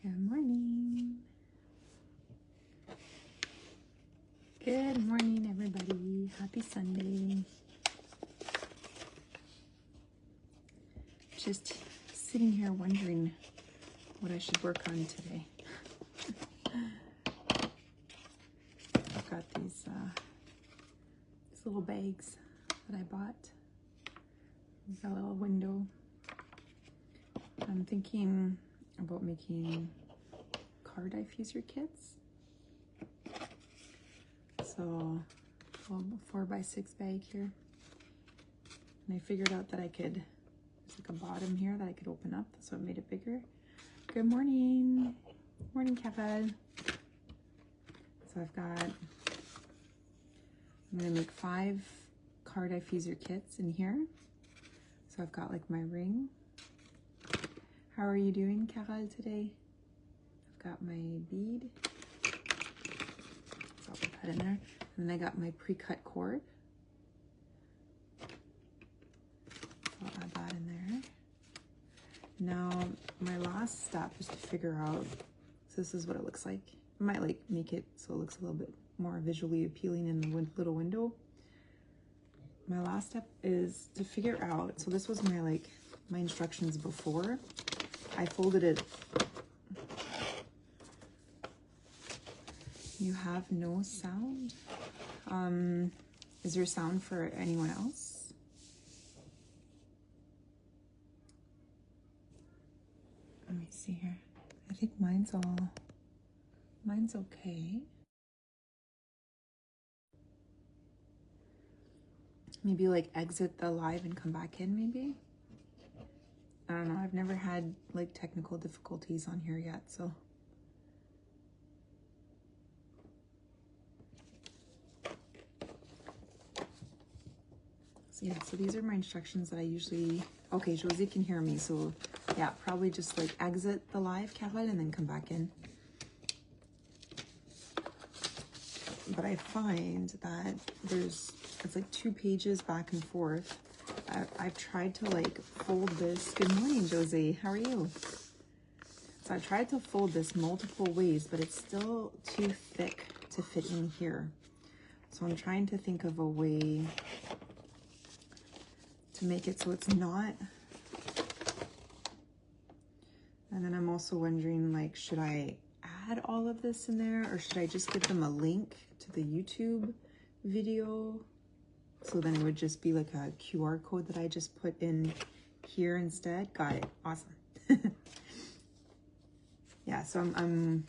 Good morning. Good morning, everybody. Happy Sunday. Just sitting here wondering what I should work on today. I've got these little bags that I bought. We've got a little window. I'm thinking about making car diffuser kits. So, a 4x6 bag here. And I figured out that I could, there's like a bottom here that I could open up, so it made it bigger. Good morning. Morning, Kevin. So I'm gonna make 5 car diffuser kits in here. So I've got like my ring. How are you doing, Carol, today? I've got my bead. So I'll put that in there. And then I got my pre-cut cord. So I'll add that in there. Now, my last step is to figure out, so this is what it looks like. I might like make it so it looks a little bit more visually appealing in the little window. My last step is to figure out, so this was my instructions before. I folded it. You have no sound? Is there sound for anyone else? Let me see here. I think mine's okay. Maybe like exit the live and come back in maybe? I don't know, I've never had like technical difficulties on here yet, so. So yeah, so these are my instructions that I usually, okay, Josie can hear me, so yeah, probably just like exit the live, Carol, and then come back in. But I find that it's like 2 pages back and forth. I've tried to like fold this. Good morning, Josie. How are you? So I've tried to fold this multiple ways, but it's still too thick to fit in here. So I'm trying to think of a way to make it so it's not. And then I'm also wondering, like, should I add all of this in there, or should I just give them a link to the YouTube video? So then it would just be like a QR code that I just put in here instead. Got it. Awesome. Yeah, so I'm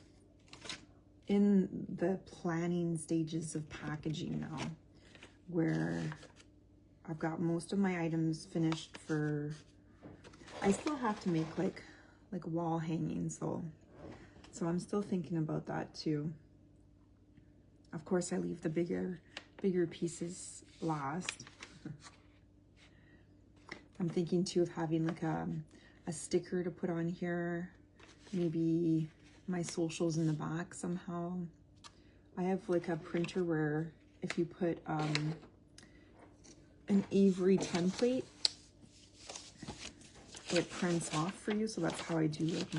in the planning stages of packaging now, where I've got most of my items finished for, I still have to make like wall hangings, so I'm still thinking about that too. Of course, I leave the bigger pieces last. I'm thinking too of having like a sticker to put on here, maybe my socials in the back somehow. I have like a printer where if you put an Avery template, it prints off for you. So that's how I do like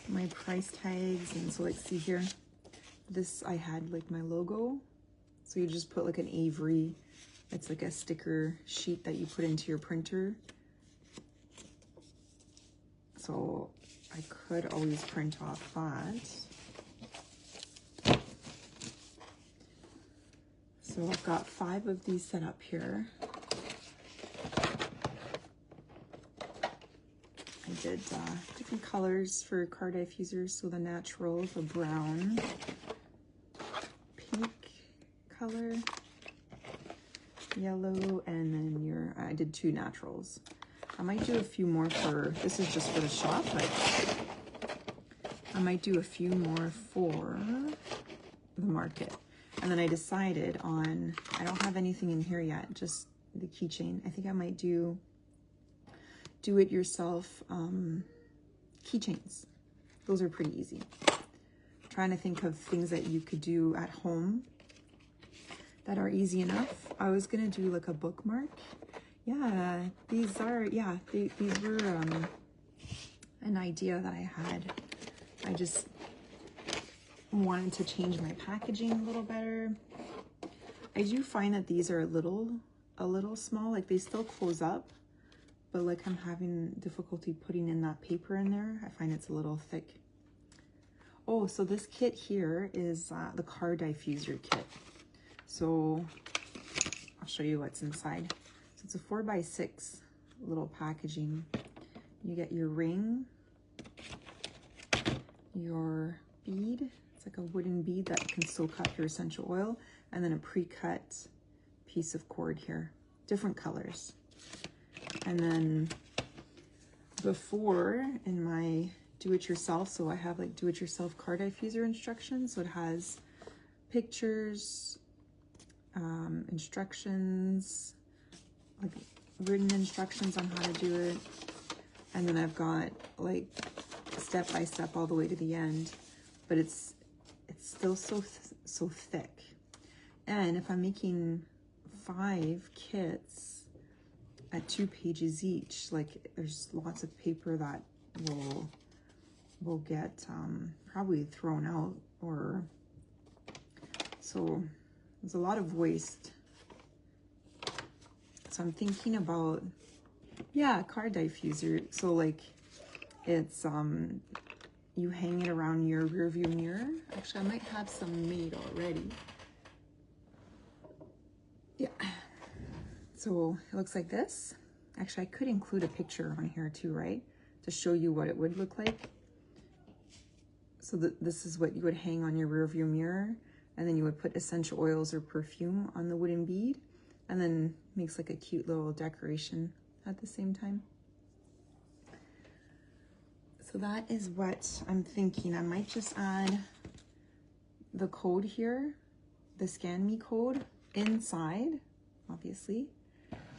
my price tags. And so like, see here, this I had like my logo. So you just put like an Avery, it's like a sticker sheet that you put into your printer. So I could always print off that. So I've got 5 of these set up here. I did different colors for car diffusers. So the natural, the brown, pink color, yellow, and then I did 2 naturals. I might do a few more for, this is just for the shop, but I might do a few more for the market. And then I decided on, I don't have anything in here yet, just the keychain. I think I might do it yourself keychains. Those are pretty easy. I'm trying to think of things that you could do at home that are easy enough. I was gonna do like a bookmark. Yeah, these are, yeah, these were, I an idea that I had. I just wanted to change my packaging a little better. I do find that these are a little small, like they still close up, but like I'm having difficulty putting in that paper in there. I find it's a little thick. Oh, so this kit here is the car diffuser kit. So I'll show you what's inside. So it's a 4x6 little packaging. You get your ring, your bead. It's like a wooden bead that can soak up your essential oil, and then a pre-cut piece of cord here, different colors. And then before in my do-it-yourself, so I have like do-it-yourself car diffuser instructions. So it has pictures, instructions, like written instructions on how to do it. And then I've got like step by step all the way to the end, but it's still so thick. And if I'm making 5 kits at 2 pages each, like there's lots of paper that will get probably thrown out, or so there's a lot of waste. So I'm thinking about, yeah, car diffuser. So like it's you hang it around your rear view mirror. Actually, I might have some made already. Yeah. So it looks like this. Actually, I could include a picture on here too, right? To show you what it would look like. So this is what you would hang on your rear view mirror, and then you would put essential oils or perfume on the wooden bead, and then makes like a cute little decoration at the same time. So that is what I'm thinking. I might just add the code here, the Scan Me code inside, obviously.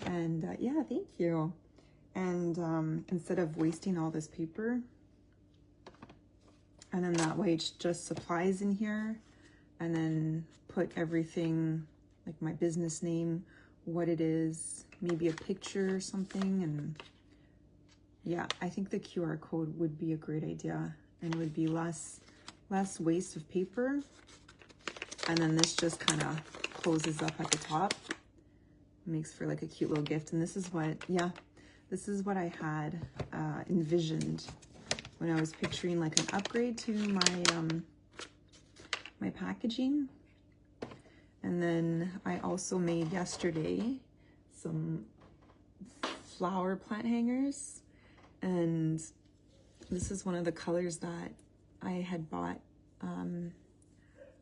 And yeah, thank you. And instead of wasting all this paper, and then that way it's just supplies in here, and then put everything, like my business name, what it is, maybe a picture or something. And yeah, I think the QR code would be a great idea, and would be less waste of paper. And then this just kind of closes up at the top, makes for like a cute little gift. And this is what, yeah, this is what I had envisioned when I was picturing like an upgrade to my my packaging. And then I also made yesterday some flower plant hangers, and this is one of the colors that I had bought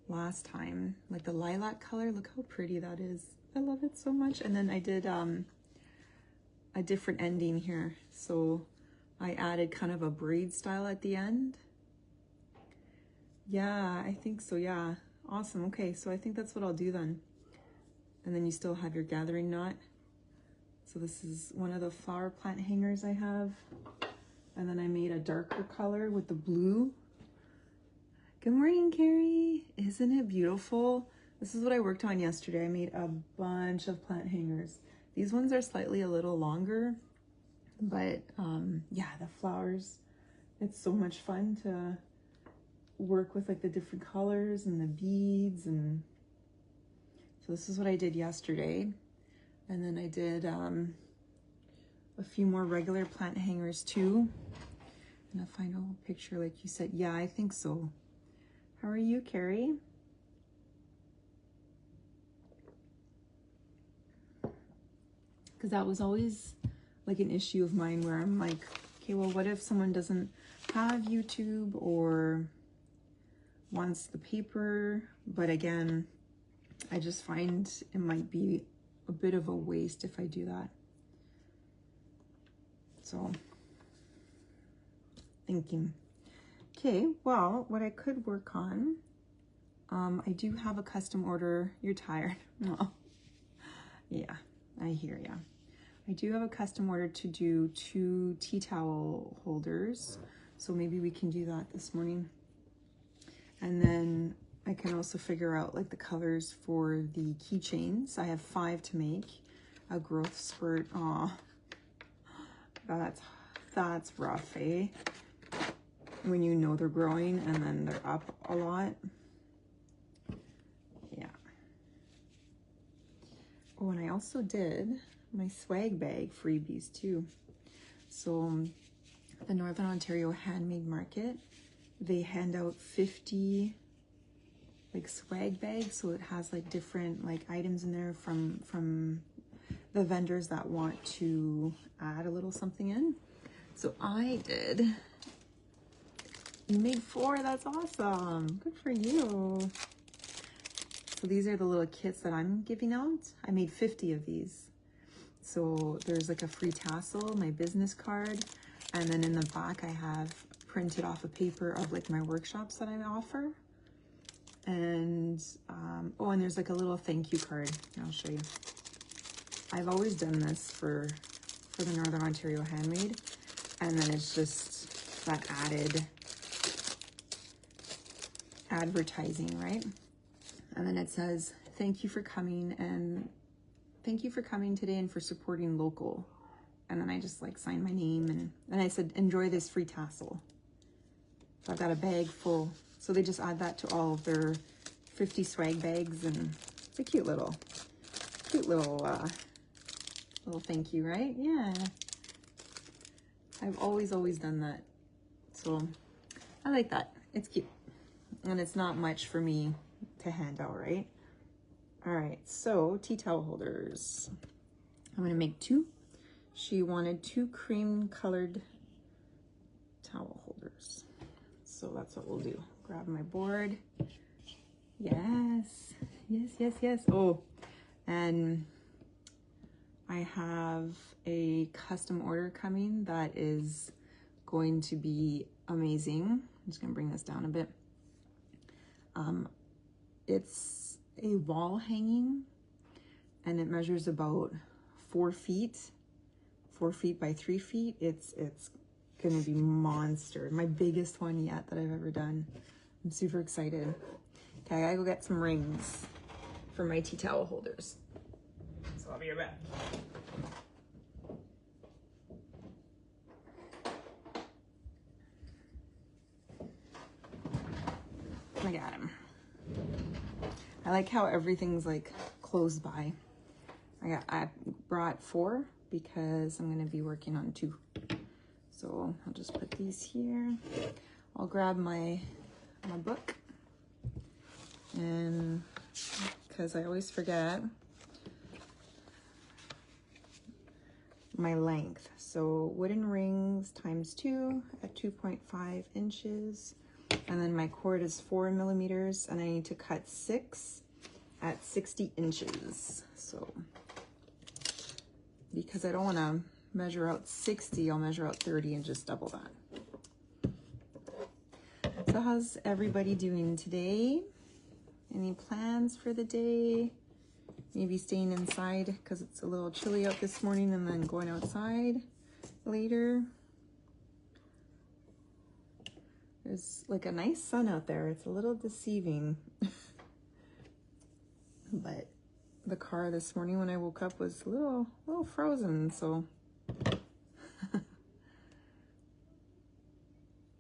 last time, like the lilac color. Look how pretty that is. I love it so much. And then I did a different ending here, so I added kind of a braid style at the end. Yeah, I think so. Yeah, awesome. Okay, so I think that's what I'll do then. And then you still have your gathering knot. So this is one of the flower plant hangers I have. And then I made a darker color with the blue. Good morning, Carrie. Isn't it beautiful? This is what I worked on yesterday. I made a bunch of plant hangers. These ones are slightly a little longer, but yeah, the flowers, it's so much fun to work with like the different colors and the beads. And so this is what I did yesterday. And then I did a few more regular plant hangers too. And a final picture, like you said. Yeah, I think so. How are you, Carrie? Because that was always like an issue of mine, where I'm like, okay, well, what if someone doesn't have YouTube or wants the paper? But again, I just find it might be a bit of a waste if I do that. So thinking, okay, well, what I could work on, I do have a custom order. You're tired. Oh, yeah, I hear ya. I do have a custom order to do 2 tea towel holders, so maybe we can do that this morning. And then I can also figure out like the colors for the keychains. I have 5 to make. A growth spurt. Aw, that's rough, eh? when you know they're growing and then they're up a lot. Yeah. Oh, and I also did my swag bag freebies too. So the Northern Ontario Handmade Market, they hand out 50 like swag bags, so it has like different like items in there from the vendors that want to add a little something in. So I did. You made 4, that's awesome. Good for you. So these are the little kits that I'm giving out. I made 50 of these. So there's like a free tassel, my business card, and then in the back I have printed off a paper of like my workshops that I offer. And oh, and there's like a little thank you card. I'll show you. I've always done this for the Northern Ontario Handmade, and then it's just that added advertising, right? And then it says, thank you for coming, and thank you for coming today and for supporting local. And then I just like signed my name, and I said, enjoy this free tassel. So I've got a bag full. So they just add that to all of their 50 swag bags, and it's a cute little thank you, right? Yeah. I've always done that. So I like that. It's cute. And it's not much for me to hand out, right? All right, so tea towel holders. I'm gonna make 2. She wanted 2 cream colored towel holders. So that's what we'll do. Grab my board. Yes, yes, yes, yes. Oh, and I have a custom order coming that is going to be amazing. I'm just gonna bring this down a bit. It's a wall hanging, and it measures about 4 feet by 3 feet. It's gonna be monster. My biggest one yet that I've ever done. I'm super excited. Okay, I gotta go get some rings for my tea towel holders. So I'll be right back. I got him. I like how everything's like close by. I brought 4 because I'm gonna be working on 2. So I'll just put these here. I'll grab my book, and because I always forget my length. So wooden rings times 2 at 2.5 inches. And then my cord is 4 millimeters, and I need to cut 6 at 60 inches. So because I don't want to measure out 60, I'll measure out 30 and just double that. So how's everybody doing today? Any plans for the day? Maybe staying inside because it's a little chilly out this morning, and then going outside later. There's like a nice sun out there. It's a little deceiving. But the car this morning when I woke up was a little frozen, so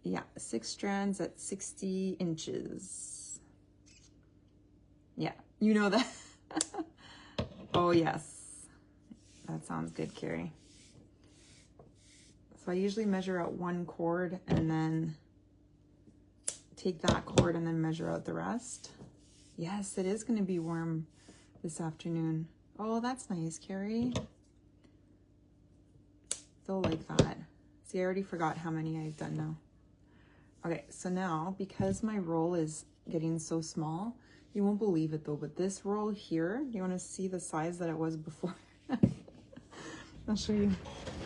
yeah, 6 strands at 60 inches. Yeah, you know that. Oh yes, that sounds good, Carrie. So I usually measure out 1 cord and then take that cord and then measure out the rest. Yes, it is going to be warm this afternoon. Oh, that's nice, Carrie. They'll like that. See, I already forgot how many I've done now. Okay, so now, because my roll is getting so small, you won't believe it though, but this roll here, you want to see the size that it was before? I'll show you.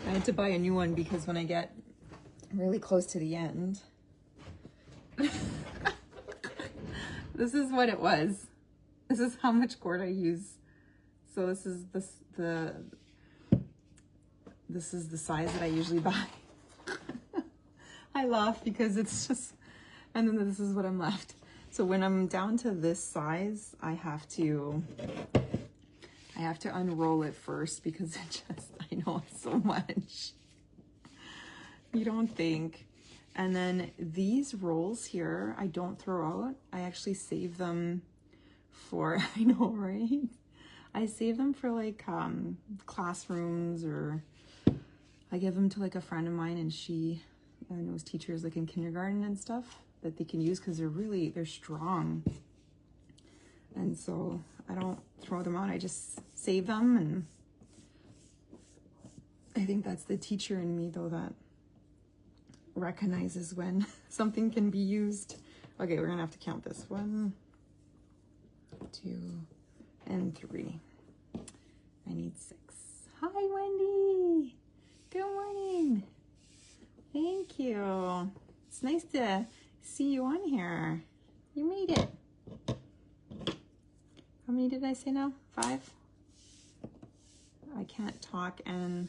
I had to buy a new one because when I get really close to the end, this is what it was. This is how much cord I use. So this is the size that I usually buy. I laugh because it's just, and then this is what I'm left. So when I'm down to this size, I have to unroll it first because it just, I know it's so much. You don't think. And then these rolls here, I don't throw out. I actually save them for, I know, right? I save them for like classrooms, or I give them to like a friend of mine, and she knows teachers like in kindergarten and stuff that they can use because they're strong. And so I don't throw them out. I just save them, and I think that's the teacher in me though that recognizes when something can be used. Okay, we're gonna have to count this. 1, 2, and 3. I need 6. Hi, Wendy. Good morning. Thank you. It's nice to see you on here. You made it. How many did I say now? 5? I can't talk and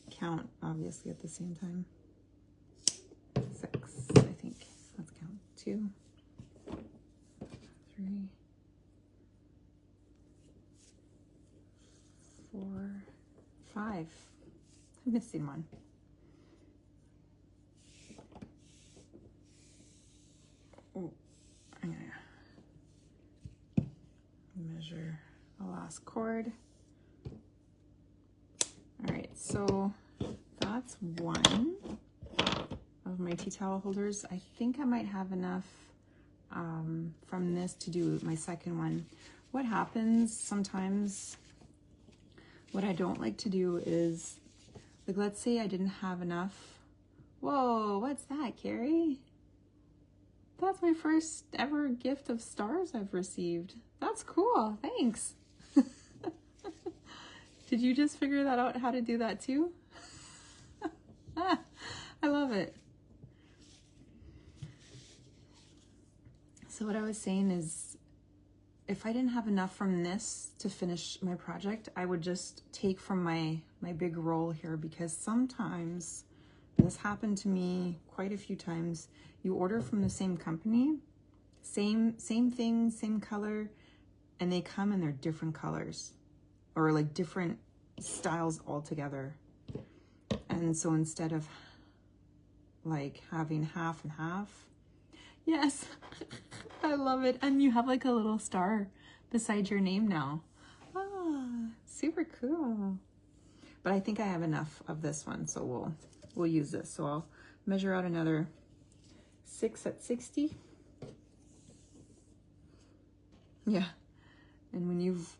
count, obviously, at the same time. 6, I think. Let's count. 2, 3, 4, 5. I'm missing one. Oh, I'm gonna measure the last cord. All right, so that's one of my tea towel holders. I think I might have enough from this to do my second one. What happens sometimes, what I don't like to do is, like, let's say I didn't have enough. Whoa, what's that, Carrie? That's my first ever gift of stars I've received. That's cool, thanks. Did you just figure that out, how to do that too? I love it. So what I was saying is, if I didn't have enough from this to finish my project, I would just take from my big roll here, because sometimes, this happened to me quite a few times, you order from the same company, same thing, same color, and they come in their different colors, or like different styles altogether. And so instead of like having half and half, yes, I love it. And you have like a little star beside your name now. Ah, super cool. But I think I have enough of this one, so we'll use this. So I'll measure out another 6 at 60. Yeah. And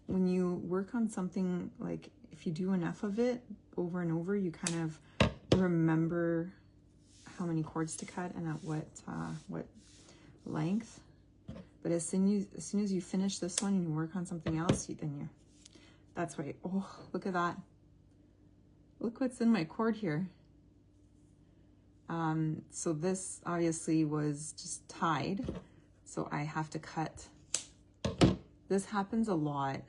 when you work on something, like if you do enough of it over and over, you kind of remember how many cords to cut and at what length. But as soon as you finish this one and you work on something else, that's right. Oh, look at that. Look what's in my cord here. So this obviously was just tied, so I have to cut. This happens a lot,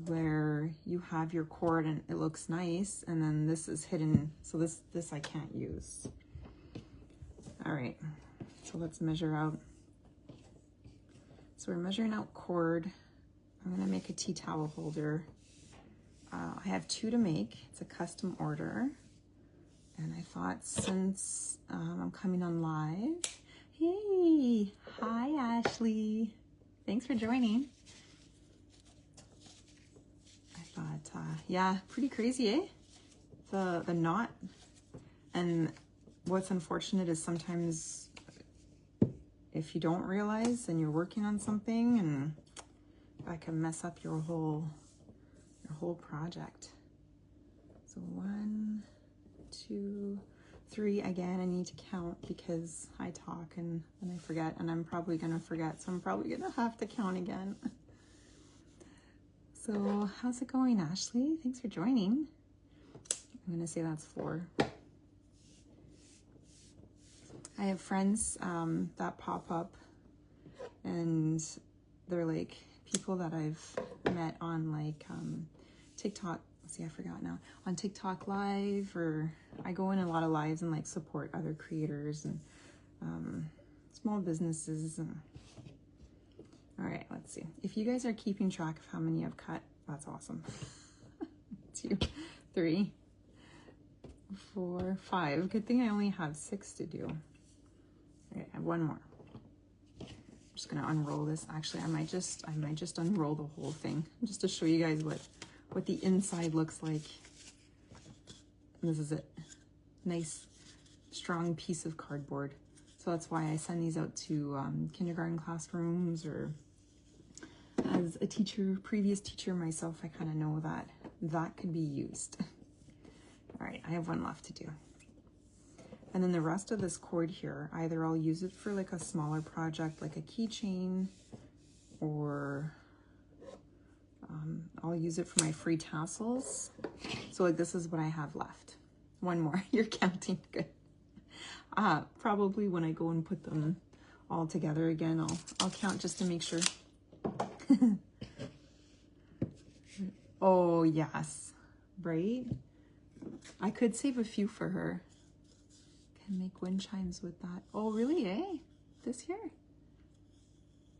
where you have your cord and it looks nice, and then this is hidden, so this I can't use. All right, so let's measure out. So we're measuring out cord. I'm gonna make a tea towel holder. I have 2 to make. It's a custom order. And I thought, since I'm coming on live, hey, hi Ashley. Thanks for joining. I thought, yeah, pretty crazy, eh? The knot. And what's unfortunate is sometimes if you don't realize and you're working on something, and that can mess up your whole project. So 1, 2, 3. Again, I need to count because I talk and I forget, and I'm probably gonna forget, so I'm probably gonna have to count again. So how's it going, Ashley? Thanks for joining. I'm gonna say that's 4. I have friends that pop up, and they're like people that I've met on like TikTok. See, I forgot now. On TikTok Live, or I go in a lot of lives and like support other creators and small businesses. All right, let's see. If you guys are keeping track of how many I've cut, that's awesome. 2, 3, 4, 5. Good thing I only have 6 to do. Okay, I have one more. I'm just gonna unroll this. Actually, I might just unroll the whole thing just to show you guys what the inside looks like. And this is it. Nice, strong piece of cardboard. So that's why I send these out to kindergarten classrooms, or as a teacher, previous teacher myself, I kind of know that that could be used. All right, I have one left to do. And then the rest of this cord here, either I'll use it for like a smaller project, like a keychain, or I'll use it for my free tassels. So like this is what I have left. One more, you're counting, good. Probably when I go and put them all together again, I'll count just to make sure. Oh yes, right? I could save a few for her. Can make wind chimes with that. Oh really, eh? This here?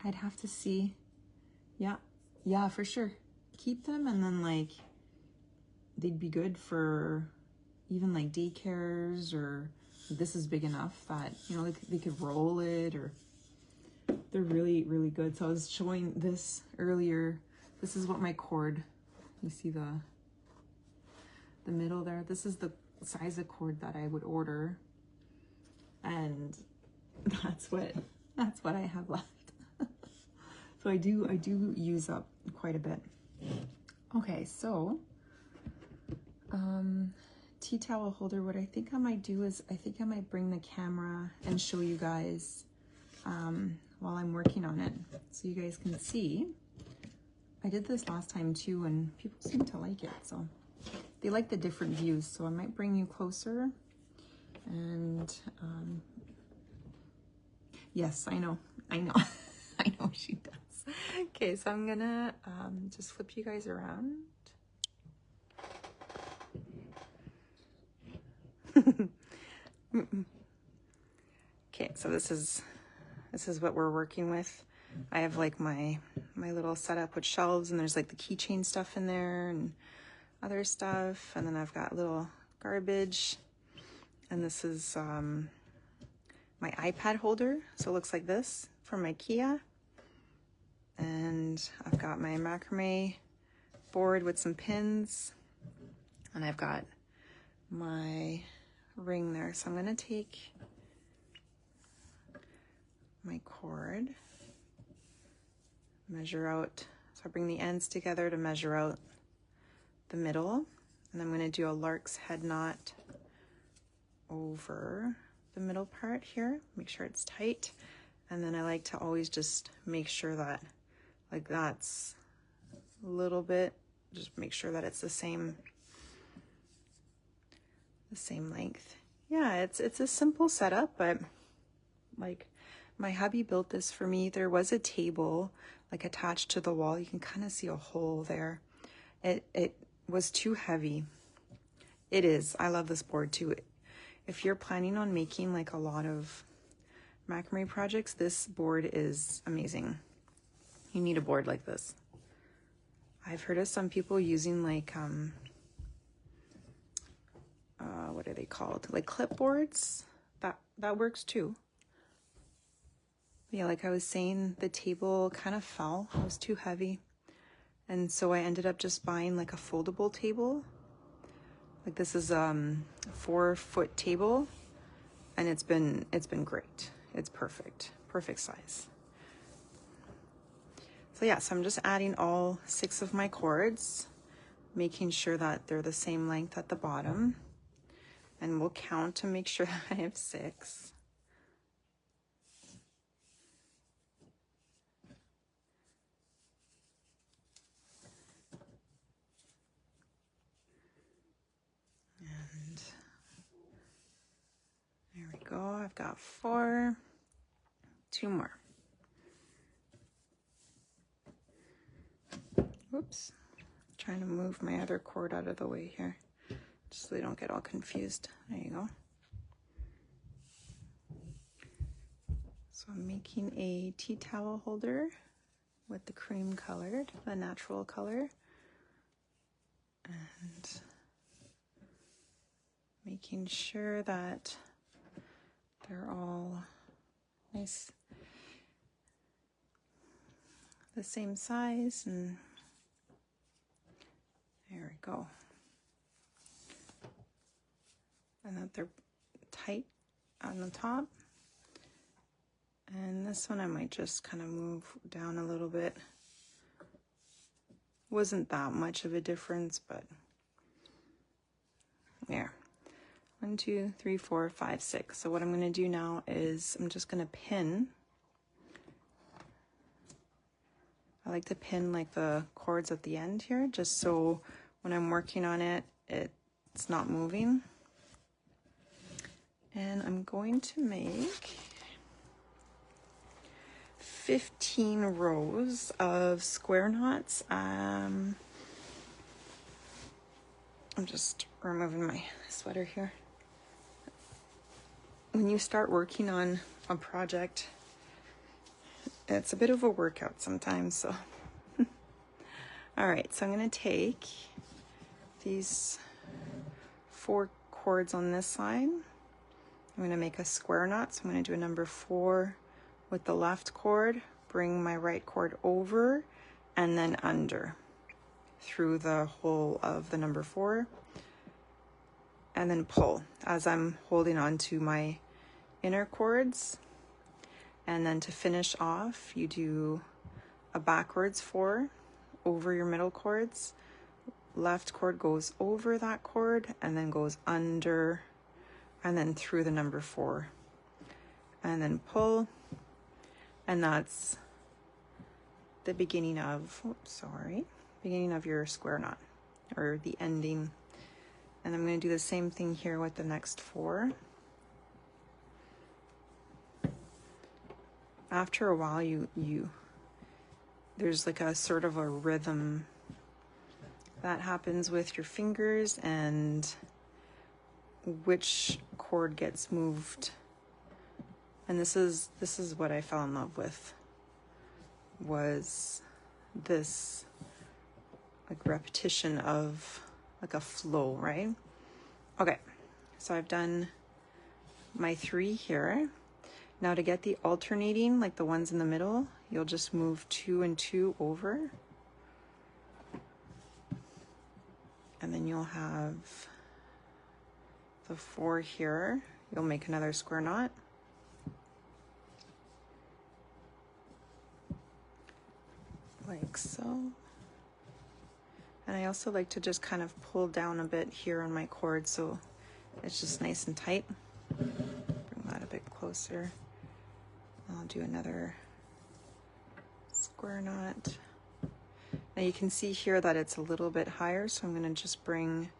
I'd have to see. Yeah, for sure. Keep them, and then like they'd be good for even like daycares, or this is big enough that, you know, they could roll it, or they're really, really good. So I was showing this earlier. This is what my cord, you see the middle there? This is the size of cord that I would order. And that's what I have left. So I do use up quite a bit. Okay, so tea towel holder, what I think I might do is I think I might bring the camera and show you guys while I'm working on it, so you guys can see. I did this last time too, and people seem to like it, so they like the different views. So I might bring you closer. And yes, I know I know she does. Okay, so I'm gonna just flip you guys around. Okay, so this is what we're working with. I have like my little setup with shelves, and there's like the keychain stuff in there and other stuff, and then I've got little garbage, and this is my iPad holder, so it looks like this from IKEA. And I've got my macrame board with some pins, and I've got my ring there. So I'm gonna take my cord, measure out, so I bring the ends together to measure out the middle, and I'm going to do a lark's head knot over the middle part here, make sure it's tight. And then I like to always just make sure that like that's a little bit, just make sure that it's the same length. Yeah, it's a simple setup, but like my hubby built this for me. There was a table like attached to the wall. You can kind of see a hole there. It was too heavy. It is. I love this board too. If you're planning on making like a lot of macrame projects, this board is amazing. You need a board like this. I've heard of some people using like what are they called? Like clipboards. That works too. Yeah, like I was saying, the table kind of fell. It was too heavy. And so I ended up just buying like a foldable table. Like this is a 4-foot table, and it's been great. It's perfect size. So yeah, so I'm just adding all 6 of my cords, making sure that they're the same length at the bottom, and we'll count to make sure that I have 6. And there we go. I've got 4. 2 more. Whoops. Trying to move my other cord out of the way here, just so they don't get all confused. There you go. So I'm making a tea towel holder with the cream colored, the natural color, and making sure that they're all nice, the same size, and there we go. And that they're tight on the top. And this one I might just kind of move down a little bit. Wasn't that much of a difference, but there. 1, 2, 3, 4, 5, 6. So what I'm going to do now is I'm just going to pin. I like to pin like the cords at the end here, just so when I'm working on it, it's not moving. And I'm going to make 15 rows of square knots. I'm just removing my sweater here. When you start working on a project, it's a bit of a workout sometimes, so. All right, so I'm gonna take these 4 cords on this side. I'm gonna make a square knot, so I'm gonna do a number 4 with the left cord, bring my right cord over, and then under through the hole of the number 4, and then pull as I'm holding on to my inner cords. And then to finish off, you do a backwards 4 over your middle cords. Left cord goes over that cord and then goes under and then through the number 4. And then pull. And that's the beginning of, beginning of your square knot, or the ending. And I'm going to do the same thing here with the next 4. After a while, there's like a sort of a rhythm that happens with your fingers and which cord gets moved. And this is what I fell in love with, was this like repetition of like a flow, right? Okay, so I've done my 3 here. Now to get the alternating, like the ones in the middle, you'll just move 2 and 2 over. And then you'll have the 4 here. You'll make another square knot. Like so. And I also like to just kind of pull down a bit here on my cord so it's just nice and tight. Bring that a bit closer. I'll do another square knot. Now you can see here that it's a little bit higher, so I'm going to just bring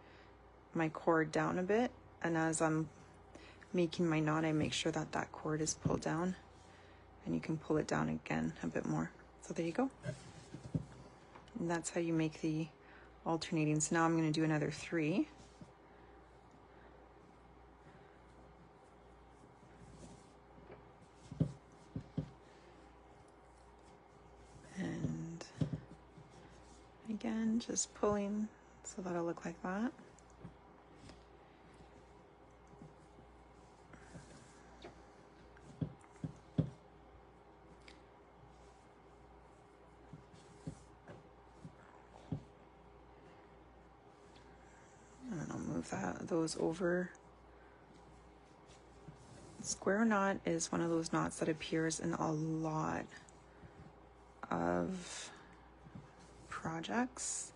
my cord down a bit, and as I'm making my knot, I make sure that that cord is pulled down, and you can pull it down again a bit more. So there you go. And that's how you make the alternating. So now I'm going to do another 3. And again, just pulling so that'll look like that. And I'll move those over. Square knot is one of those knots that appears in a lot of projects.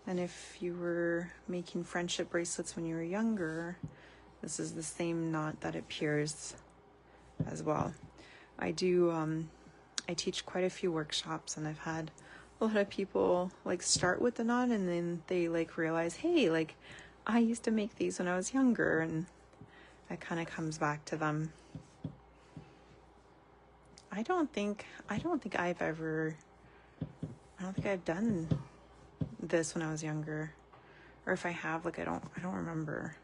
And if you were making friendship bracelets when you were younger, this is the same knot that appears as well. I teach quite a few workshops, and I've had a lot of people like start with the knot and then they like realize, hey, like I used to make these when I was younger, and that kind of comes back to them. I don't think I've done this when I was younger, or if I have, like I don't remember.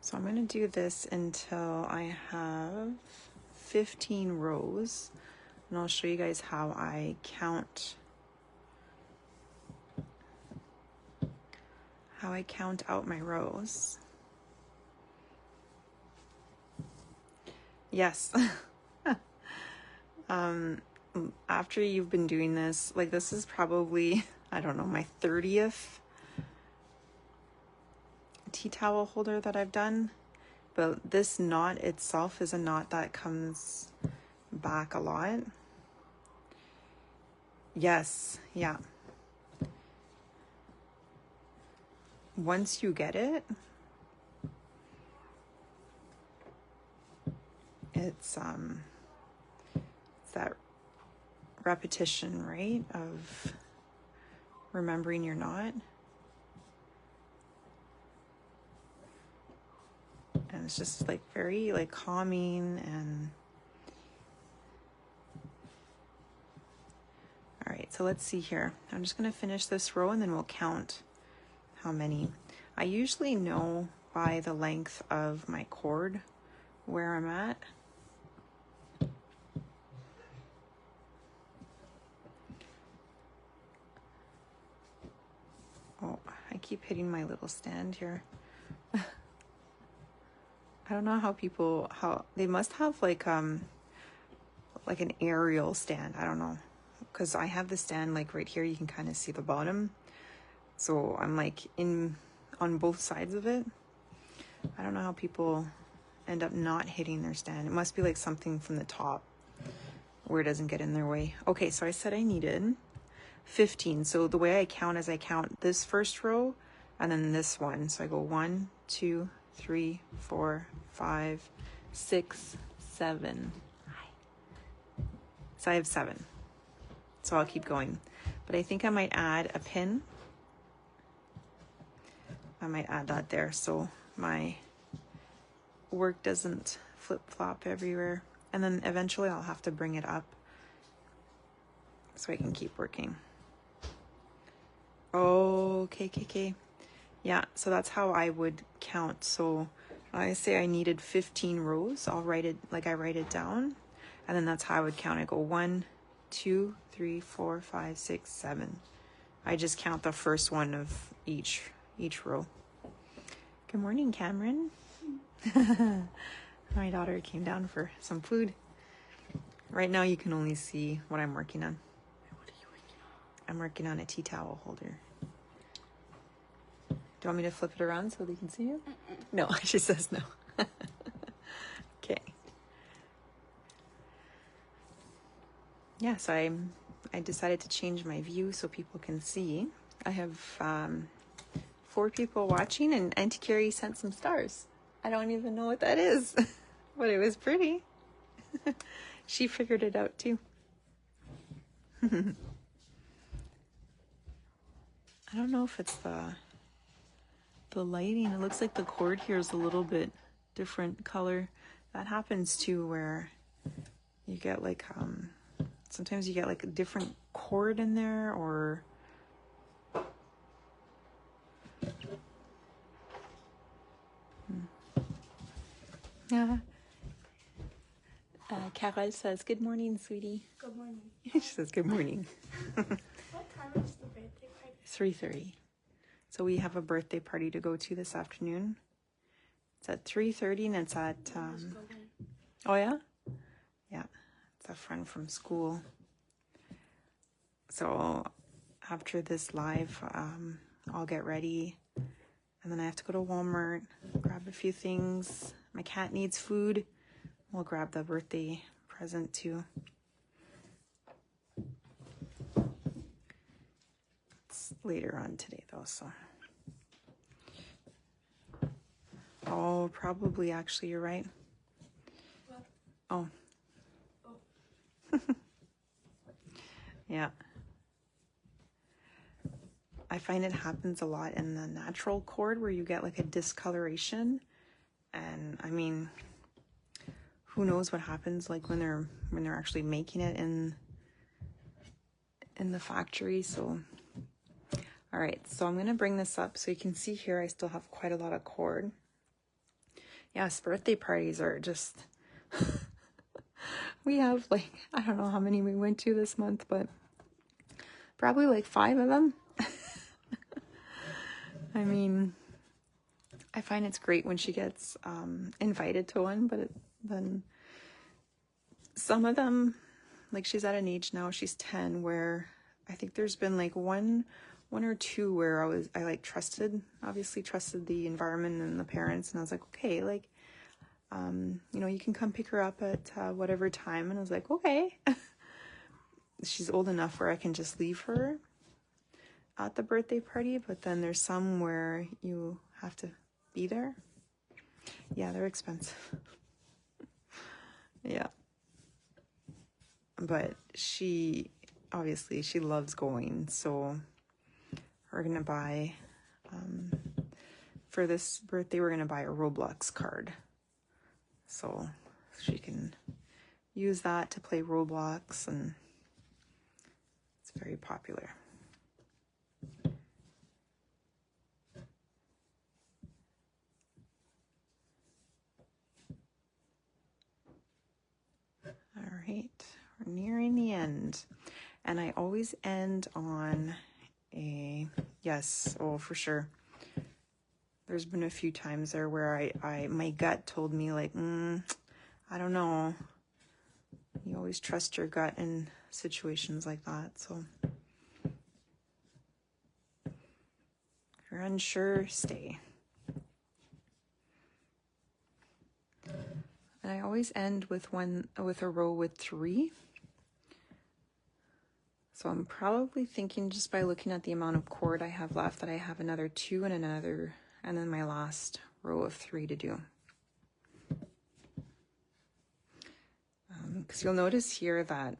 So I'm going to do this until I have 15 rows, and I'll show you guys how I count out my rows. Yes. After you've been doing this, like this is probably, I don't know, my 30th tea towel holder that I've done, but this knot itself is a knot that comes back a lot. Yes, yeah. Once you get it, it's that repetition, right, of remembering your knot. And it's just like very like calming. And all right, so let's see here. I'm just going to finish this row and then we'll count how many. I usually know by the length of my cord where I'm at. Oh, I keep hitting my little stand here. I don't know how they must have like an aerial stand. I don't know, because I have the stand like right here. You can kind of see the bottom, so I'm like on both sides of it. I don't know how people end up not hitting their stand. It must be like something from the top where it doesn't get in their way. Okay, so I said I needed 15. So the way I count is I count this first row and then this one. So I go 1, 2, 3, 4, 5, 6, 7. So I have 7. So I'll keep going. But I think I might add a pin. I might add that there so my work doesn't flip-flop everywhere. And then eventually I'll have to bring it up so I can keep working. Oh, okay. Yeah, so that's how I would count. So I say I needed 15 rows. I'll write it, like I write it down. And then that's how I would count. I go 1, 2, 3, 4, 5, 6, 7. I just count the first one of each row. Good morning, Cameron. My daughter came down for some food. Right now you can only see what I'm working on. What are you working on? I'm working on a tea towel holder. Do you want me to flip it around so they can see you? No, she says no. Okay. Yeah, so I decided to change my view so people can see. I have 4 people watching, and Auntie Carrie sent some stars. I don't even know what that is, but it was pretty. She figured it out too. I don't know if it's the lighting. It looks like the cord here is a little bit different color. That happens too, where you get like sometimes you get like a different cord in there, or yeah. Carol says, "Good morning, sweetie." Good morning. She says, "Good morning." What time is the birthday party? 3:30. So we have a birthday party to go to this afternoon. It's at 3:30, and it's at oh yeah? Yeah. It's a friend from school. So after this live, I'll get ready, and then I have to go to Walmart, grab a few things. My cat needs food. We'll grab the birthday present too. It's later on today though, so. Oh, probably, actually, you're right. What? Oh. Yeah. I find it happens a lot in the natural cord where you get like a discoloration. And I mean, who knows what happens like when they're actually making it in the factory. So all right, so I'm gonna bring this up so you can see here I still have quite a lot of cord. Yes, birthday parties are just We have like, I don't know how many we went to this month, but probably like 5 of them. I mean, I find it's great when she gets invited to one, but then some of them, like she's at an age now, she's 10, where I think there's been like one or two where I like obviously trusted the environment and the parents, and I was like, okay, like, you know, you can come pick her up at whatever time, and I was like, okay. She's old enough where I can just leave her at the birthday party, but then there's some where you have to be there. Yeah, they're expensive. Yeah. But she loves going, so we're gonna buy, for this birthday, we're gonna buy a Roblox card. So she can use that to play Roblox, and it's very popular. All right, we're nearing the end. And I always end on a yes. Oh, for sure. There's been a few times there where my gut told me like, I don't know. You always trust your gut in situations like that. So if you're unsure, stay. And I always end with a row with 3. So I'm probably thinking, just by looking at the amount of cord I have left, that I have another 2 and then my last row of 3 to do. Because you'll notice here that,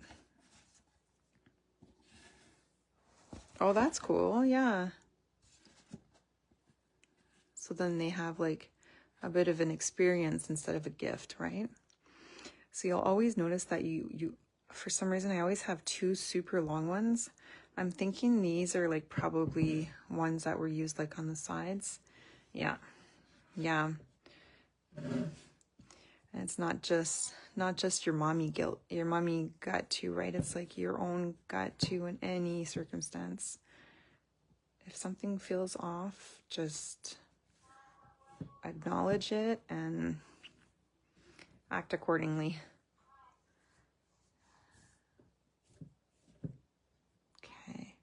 oh, that's cool, yeah. So then they have like a bit of an experience instead of a gift, right? So you'll always notice that you for some reason, I always have 2 super long ones. I'm thinking these are like probably ones that were used like on the sides. Yeah. And it's not just your mommy guilt, your mommy gut too, right? It's like your own gut too in any circumstance. If something feels off, just acknowledge it and act accordingly. Okay.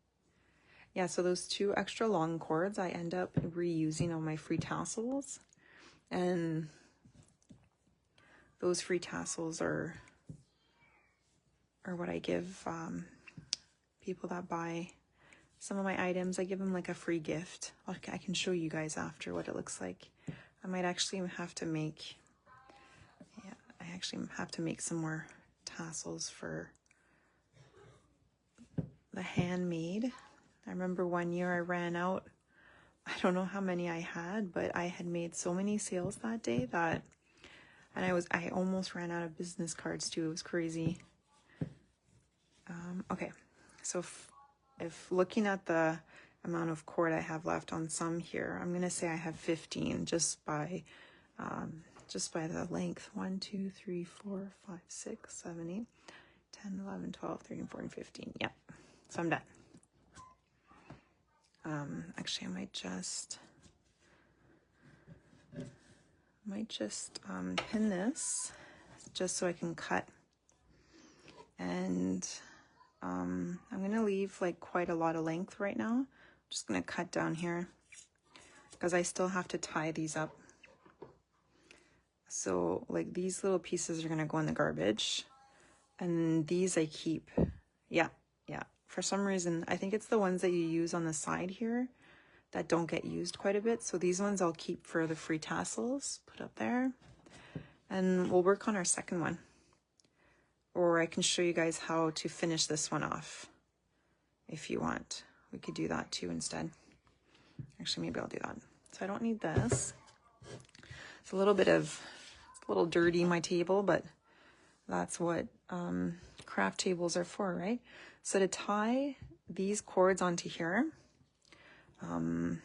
Yeah, so those 2 extra long cords I end up reusing on my free tassels. And those free tassels are what I give people that buy some of my items. I give them like a free gift. I can show you guys after what it looks like. I might actually have to make, some more tassels for the handmade. I remember one year I ran out. I don't know how many I had, but I had made so many sales that day and I almost ran out of business cards too. It was crazy. Okay, so if looking at the amount of cord I have left on some here, I'm gonna say I have 15 just by the length. 1, 2, 3, 4, 5, 6, 7, 8, 10, 11, 12, 13, 14, 15. Yeah, so I'm done. Actually, I might just pin this just so I can cut. And I'm gonna leave like quite a lot of length right now. I'm just gonna cut down here because I still have to tie these up. So like these little pieces are gonna go in the garbage, and these I keep. Yeah. For some reason, I think it's the ones that you use on the side here that don't get used quite a bit. So these ones I'll keep for the free tassels, put up there, and we'll work on our second one. Or I can show you guys how to finish this one off if you want. We could do that too instead. Actually, maybe I'll do that. So I don't need this. It's a little dirty, my table, but that's what craft tables are for, right? So to tie these cords onto here, I'm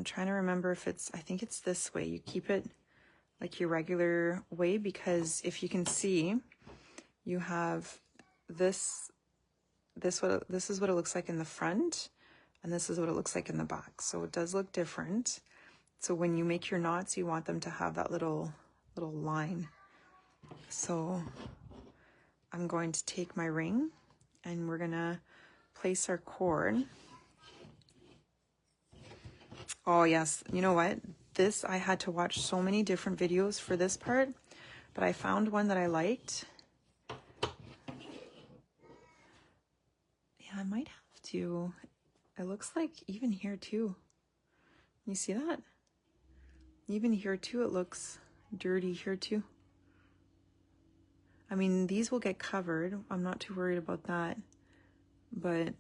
trying to remember if I think it's this way. You keep it like your regular way, because if you can see, you have this is what it looks like in the front, and this is what it looks like in the back. So it does look different. So when you make your knots, you want them to have that little line. So I'm going to take my ring and we're gonna place our cord. Oh yes, you know what? This, I had to watch so many different videos for this part, but I found one that I liked. Yeah, I might have to. It looks like even here too. You see that? Even here too, it looks dirty here too. I mean, these will get covered. I'm not too worried about that. But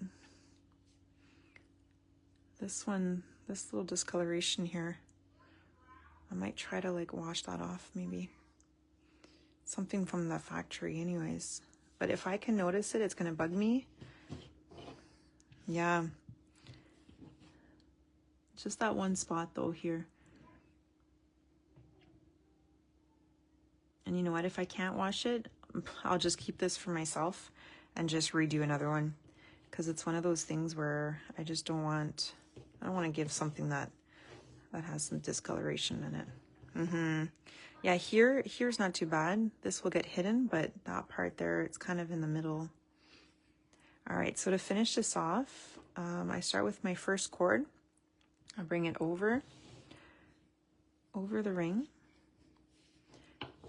this one, this little discoloration here, I might try to like wash that off maybe. Something from the factory anyways. But if I can notice it, it's gonna bug me. Yeah. Just that one spot though here. And you know what, if I can't wash it, I'll just keep this for myself and just redo another one. Because it's one of those things where I just don't want, I don't want to give something that has some discoloration in it. Yeah, here's not too bad. This will get hidden, but that part there, it's kind of in the middle. All right, so to finish this off, I start with my first cord. I'll bring it over the ring.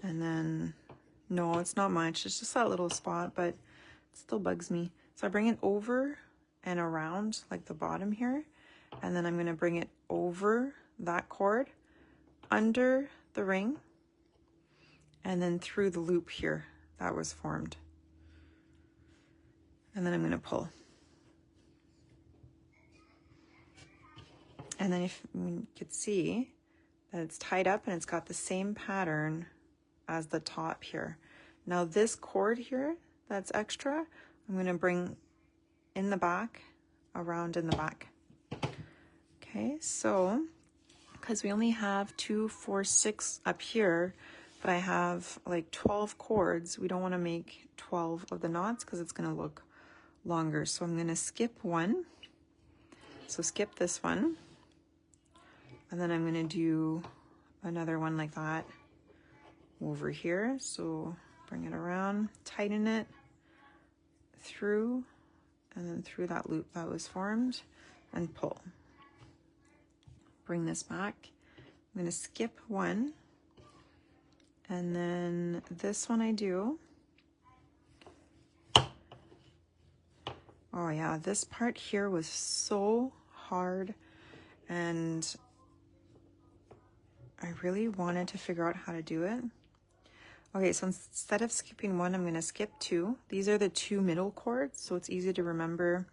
And then, no, it's not much. It's just that little spot, but it still bugs me. So I bring it over and around like the bottom here. And then I'm going to bring it over that cord, under the ring, and then through the loop here that was formed. And then I'm going to pull. And then if you could see that it's tied up and it's got the same pattern as the top here. Now this cord here that's extra, I'm going to bring in the back, around in the back. Okay, so because we only have 2, 4, 6 up here, but I have like 12 cords, we don't want to make 12 of the knots because it's going to look longer. So I'm going to skip one. So skip this one. And then I'm going to do another one like that over here. So bring it around, tighten it through, and then through that loop that was formed, and pull. Bring this back. I'm going to skip one, and then this one I do. Oh yeah, this part here was so hard, and I really wanted to figure out how to do it. Okay, so instead of skipping one, I'm going to skip 2. These are the 2 middle cords, so it's easy to remember.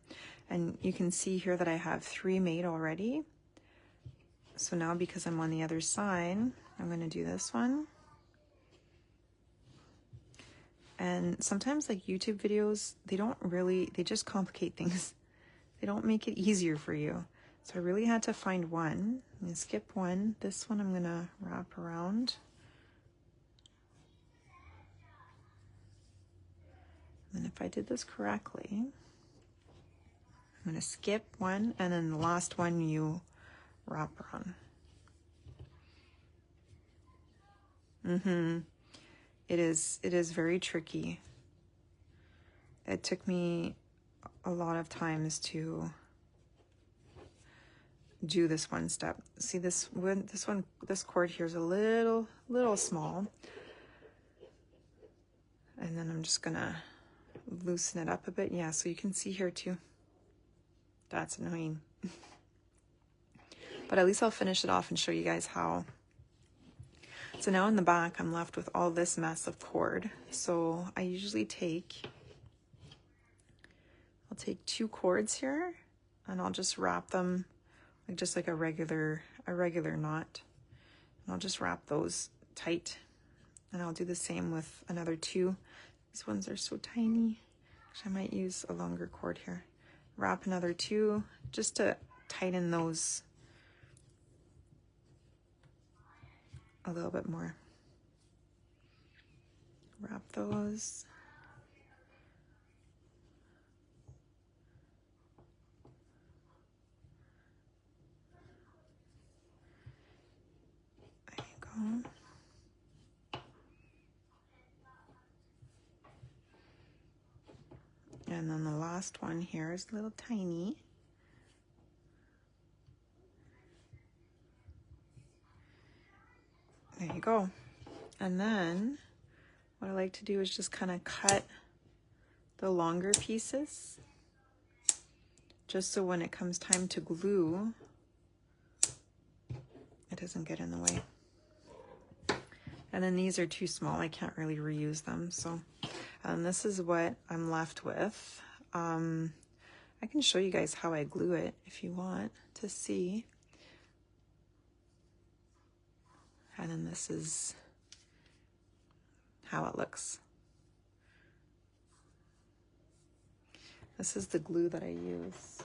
And you can see here that I have 3 made already. So now because I'm on the other side, I'm going to do this one. And sometimes like YouTube videos, they just complicate things. They don't make it easier for you. So I really had to find one. I'm going to skip one. This one I'm going to wrap around. And if I did this correctly, I'm going to skip one, and then the last one you wrap around. It is very tricky. It took me a lot of times to do this one step. See this cord here is a little small. And then I'm just gonna loosen it up a bit. Yeah, so you can see here too. That's annoying. But at least I'll finish it off and show you guys how. So now in the back, I'm left with all this mess of cord. So I usually I'll take 2 cords here, and I'll just wrap them like just like a regular knot. And I'll just wrap those tight. And I'll do the same with another 2. These ones are so tiny. Actually, I might use a longer cord here. Wrap another 2 just to tighten those a little bit more. Wrap those. And then the last one here is a little tiny. There you go. And then what I like to do is just kind of cut the longer pieces, just so when it comes time to glue, it doesn't get in the way. And then these are too small, I can't really reuse them. So this is what I'm left with. I can show you guys how I glue it if you want to see. And then this is how it looks. This is the glue that I use.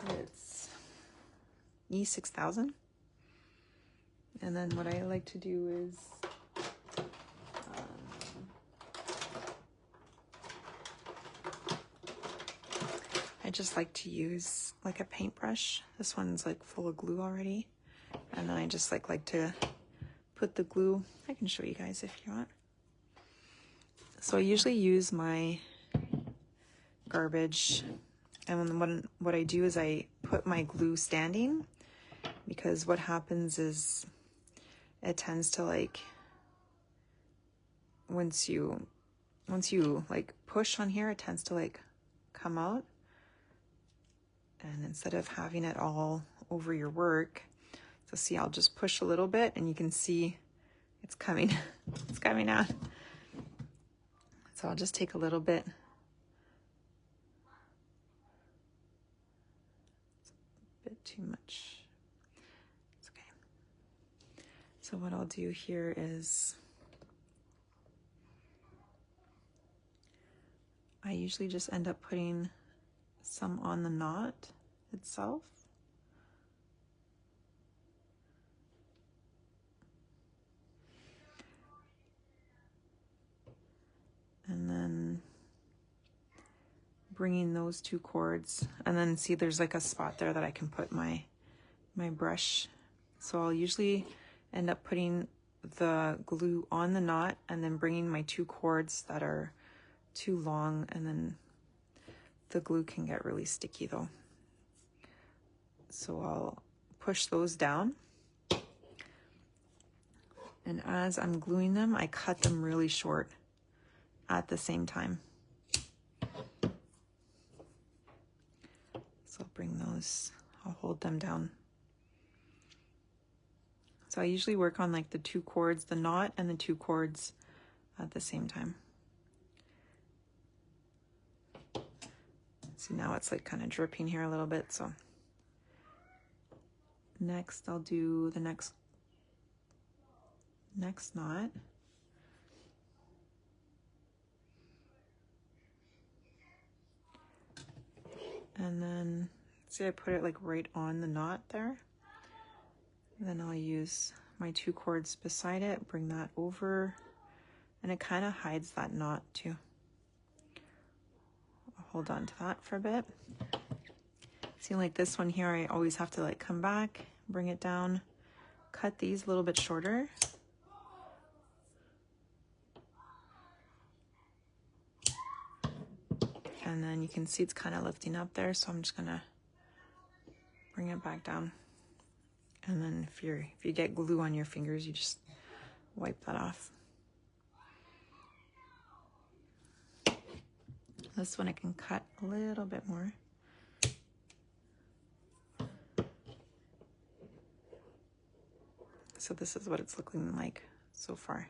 It's E6000. And then what I like to do is I just like to use like a paintbrush. This one's like full of glue already. And then I just like to put the glue. I can show you guys if you want. So I usually use my garbage, and what I do is I put my glue standing, because what happens is it tends to like, once you like push on here, it tends to like come out. And instead of having it all over your work, so see, I'll just push a little bit and you can see it's coming, it's coming out. So I'll just take a little bit. It's a bit too much. It's okay. So what I'll do here is I usually just end up putting some on the knot itself. And then bringing those two cords, and then see there's like a spot there that I can put my brush. So I'll usually end up putting the glue on the knot and then bringing my two cords that are too long, and then the glue can get really sticky though. So I'll push those down. And as I'm gluing them, I cut them really short at the same time. So I'll bring those, I'll hold them down. So I usually work on like the two cords, the knot and the two cords at the same time. See, now it's like kind of dripping here a little bit. So next I'll do the next knot. And then see, I put it like right on the knot there. And then I'll use my two cords beside it, bring that over, and it kind of hides that knot too. I'll hold on to that for a bit. See, like this one here, I always have to like come back, bring it down, cut these a little bit shorter. And then you can see it's kind of lifting up there, so I'm just gonna bring it back down. And then if you get glue on your fingers, you just wipe that off. This one I can cut a little bit more. So this is what it's looking like so far.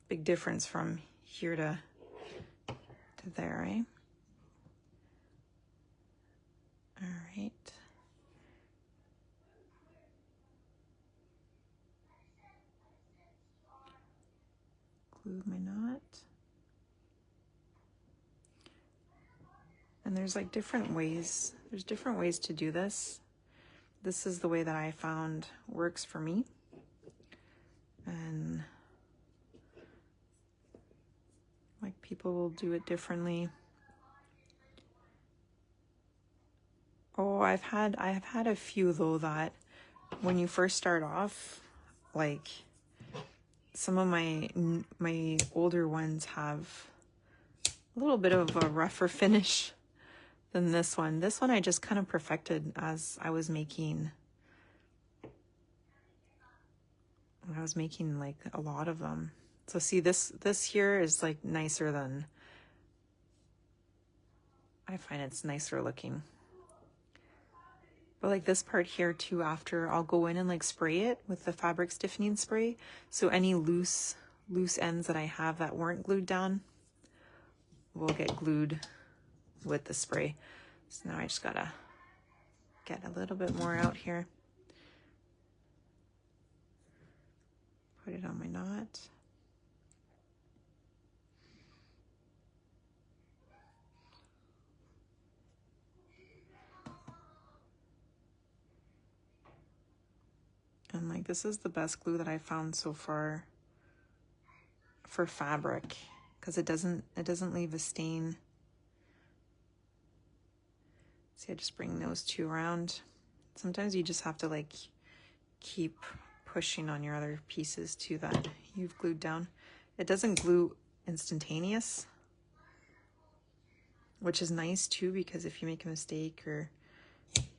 Big difference from here to there, right? All right. Glue my knot. And there's like different ways. There's different ways to do this. This is the way that I found works for me. And like people will do it differently. Oh, I have had a few though that when you first start off, like some of my older ones have a little bit of a rougher finish than this one. This one I just kind of perfected as I was making like a lot of them. So see, this here is like nicer than, I find it's nicer looking. But like this part here too, after I'll go in and like spray it with the fabric stiffening spray. So any loose ends that I have that weren't glued down will get glued with the spray. So now I just gotta get a little bit more out here. Put it on my knot. And like, this is the best glue that I found so far for fabric, because it doesn't leave a stain. See, I just bring those two around. Sometimes you just have to like keep pushing on your other pieces too that you've glued down. It doesn't glue instantaneous, which is nice too, because if you make a mistake or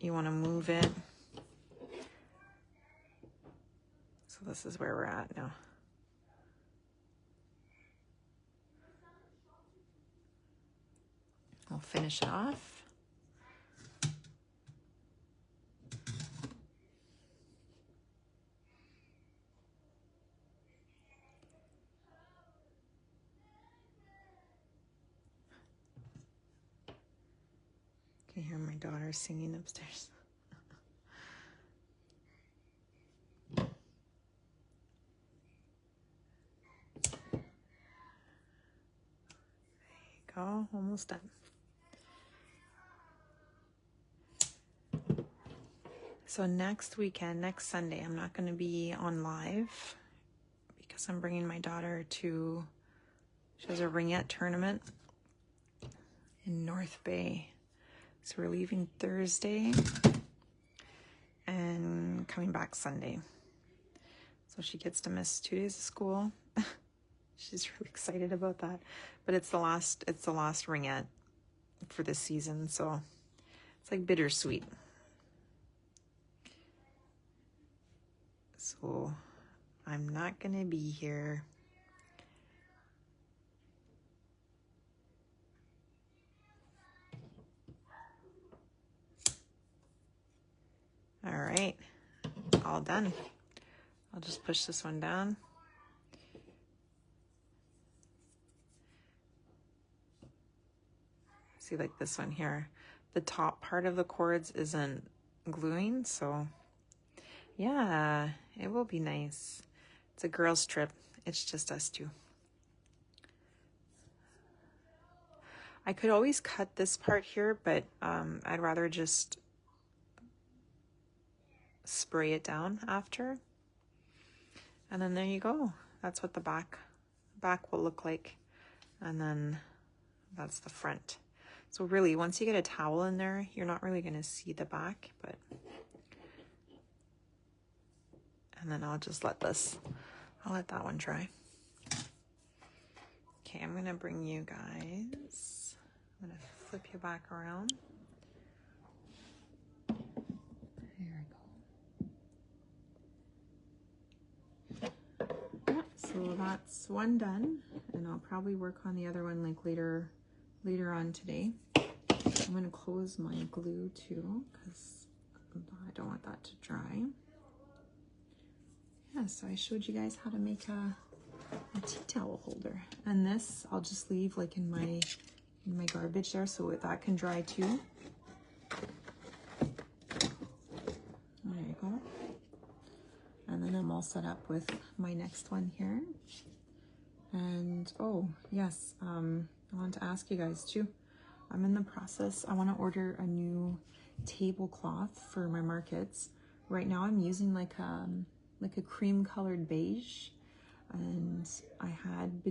you want to move it. So this is where we're at now. I'll finish it off. I can hear my daughter singing upstairs. Go, almost done. So next weekend, next Sunday, I'm not going to be on live because I'm bringing my daughter to, she has a ringette tournament in North Bay. So we're leaving Thursday and coming back Sunday. So she gets to miss 2 days of school. She's really excited about that. But it's the last ringette for this season, so it's like bittersweet. So I'm not gonna be here. All right, all done. I'll just push this one down. See, like this one here, the top part of the cords isn't gluing, so yeah, it will be nice. It's a girls' trip. It's just us two. I could always cut this part here, but I'd rather just spray it down after. And then there you go. That's what the back will look like. And then that's the front. So really, once you get a towel in there, you're not really going to see the back, but... And then I'll just let that one dry. Okay, I'm going to bring you guys, I'm going to flip you back around. There we go. Yeah, so that's one done, and I'll probably work on the other one like later on today. I'm going to close my glue too, because I don't want that to dry. Yeah, so I showed you guys how to make a tea towel holder, and this I'll just leave like in my garbage there so that can dry too. There you go. And then I'm all set up with my next one here. And oh yes, I wanted to ask you guys too. I'm in the process. I want to order a new tablecloth for my markets. Right now I'm using like a cream colored beige, and I had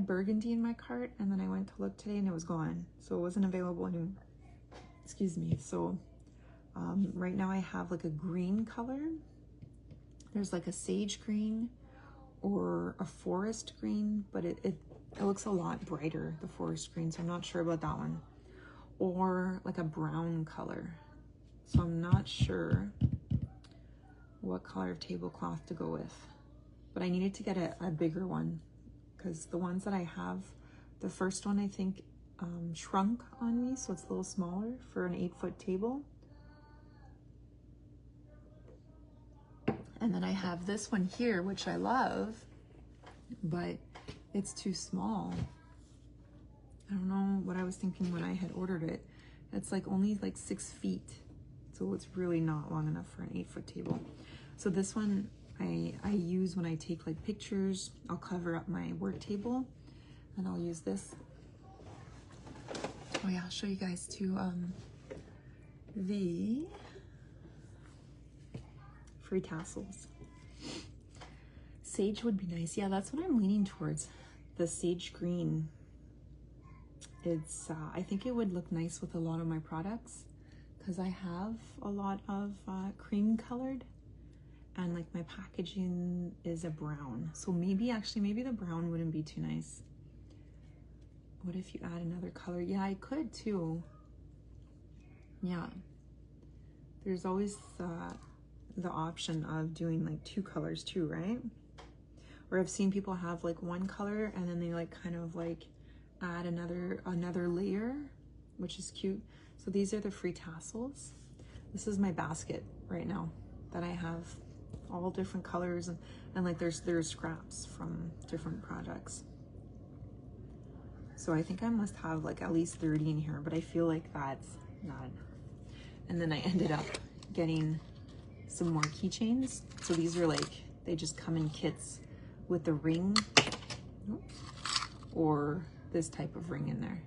burgundy in my cart, and then I went to look today and it was gone, so it wasn't available anymore. Excuse me. So right now I have like a green color, There's like a sage green or a forest green, but it looks a lot brighter, the forest green, so I'm not sure about that one. Or like a brown color. So I'm not sure what color of tablecloth to go with. But I needed to get a bigger one because the ones that I have, the first one I think shrunk on me, so it's a little smaller for an 8-foot table. And then I have this one here, which I love, but it's too small. I don't know what I was thinking when I had ordered it. It's like only like 6 feet. So it's really not long enough for an 8-foot table. So this one I use when I take like pictures. I'll cover up my work table and I'll use this. Oh yeah, I'll show you guys too the free tassels. Sage would be nice. Yeah, that's what I'm leaning towards. The sage green. It's I think it would look nice with a lot of my products because I have a lot of cream colored, and like my packaging is a brown. So maybe the brown wouldn't be too nice. What if you add another color? Yeah, I could too. Yeah. There's always the option of doing like 2 colors too, right? Or I've seen people have like 1 color and then they like kind of like add another layer, which is cute. So these are the free tassels. This is my basket right now that I have all different colors and like there's scraps from different projects. So I think I must have like at least 30 in here, but I feel like that's not enough. And then I ended up getting some more keychains. So these are like, they just come in kits with the ring or this type of ring in there.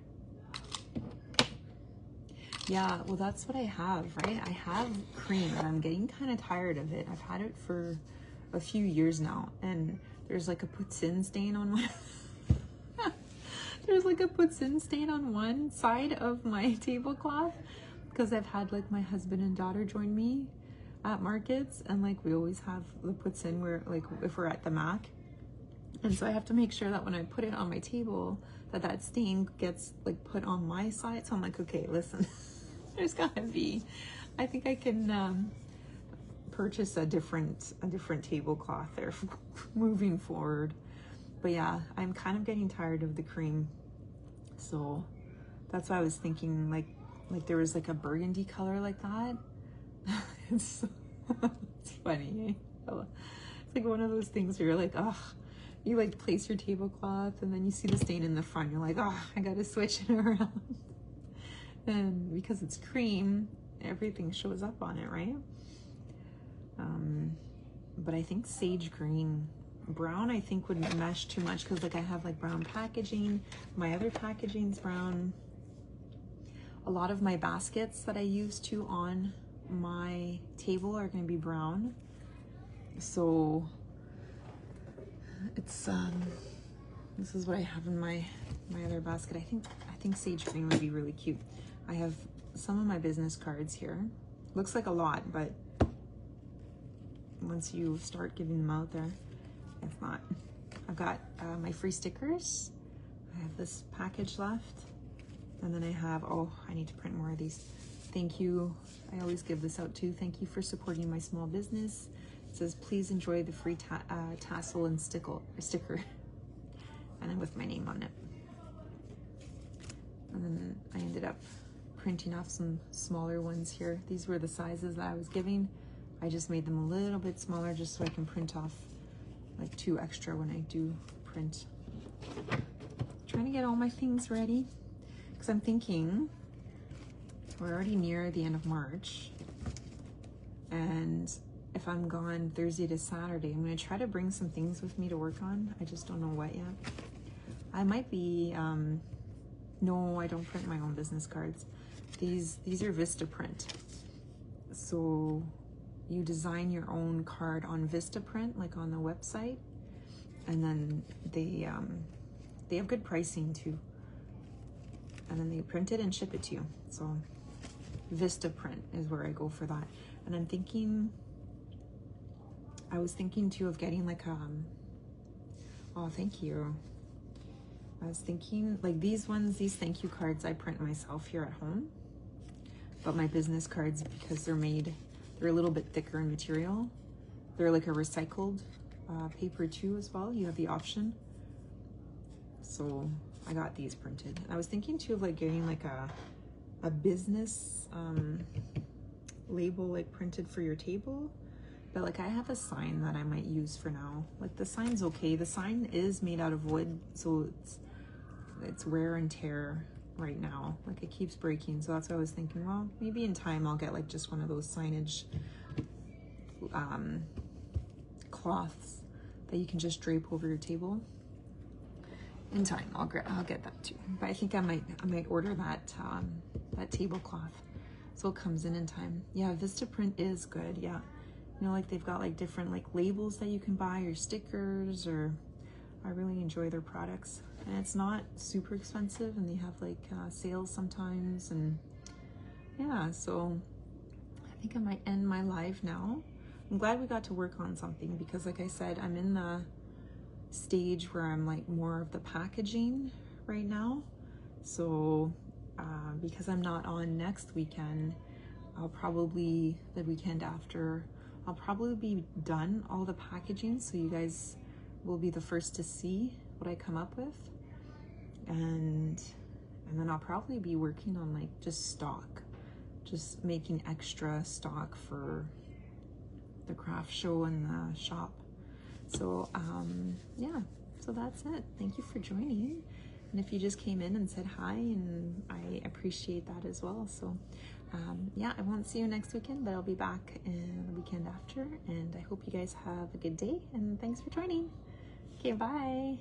Yeah, well that's what I have, right? I have cream and I'm getting kind of tired of it. I've had it for a few years now and there's like a poutine stain on one. There's like a poutine stain on one side of my tablecloth because I've had like my husband and daughter join me at markets and like we always have the poutine where like if we're at the Mac. And so I have to make sure that when I put it on my table that stain gets like put on my side. So I'm like, okay, listen, there's gotta be, I think I can purchase a different tablecloth there moving forward. But yeah, I'm kind of getting tired of the cream. So that's why I was thinking like there was like a burgundy color like that. It's funny, eh? It's like one of those things where you're like, oh, you like place your tablecloth and then you see the stain in the front. You're like, oh, I gotta switch it around. And because it's cream, everything shows up on it, right? But I think sage green, brown I think would mesh too much because like I have like brown packaging. My other packaging's brown. A lot of my baskets that I use too on my table are going to be brown. So it's this is what I have in my other basket. I think sage green would be really cute. I have some of my business cards here. Looks like a lot, but once you start giving them out there, it's not. I've got my free stickers. I have this package left. And then I have, oh, I need to print more of these. Thank you. I always give this out too. Thank you for supporting my small business. It says, please enjoy the free tassel and sticker. And then with my name on it. And then I ended up printing off some smaller ones here. These were the sizes that I was giving. I just made them a little bit smaller just so I can print off like 2 extra when I do print. Trying to get all my things ready because I'm thinking we're already near the end of March, and if I'm gone Thursday to Saturday, I'm going to try to bring some things with me to work on. I just don't know what yet. I might be no, I don't print my own business cards. These are Vistaprint. So you design your own card on Vistaprint, like on the website, and then they have good pricing too. And then they print it and ship it to you. So Vistaprint is where I go for that. And I'm thinking I was thinking too of getting like oh, thank you. I was thinking like these ones, these thank you cards I print myself here at home. But my business cards, because they're a little bit thicker in material. They're like a recycled paper too as well. You have the option. So I got these printed. I was thinking too of like getting like a business label like printed for your table. But like I have a sign that I might use for now. Like the sign's okay. The sign is made out of wood, so it's wear and tear right now. Like it keeps breaking. So that's what I was thinking, well, maybe in time I'll get like just one of those signage cloths that you can just drape over your table. In time I'll get that too. But I think I might order that that tablecloth so it comes in time. Yeah, Vistaprint is good. Yeah, you know, like they've got like different like labels that you can buy or stickers, or I really enjoy their products, and it's not super expensive, and they have like sales sometimes. And yeah, so I think I might end my live now. I'm glad we got to work on something, because like I said, I'm in the stage where I'm like more of the packaging right now. So because I'm not on next weekend, I'll probably, the weekend after, I'll probably be done all the packaging, so you guys will be the first to see what I come up with. And then I'll probably be working on like just stock, just making extra stock for the craft show and the shop. So yeah, so that's it. Thank you for joining. And if you just came in and said hi, and I appreciate that as well. So yeah, I won't see you next weekend, but I'll be back in the weekend after. And I hope you guys have a good day, and thanks for joining. Okay, bye.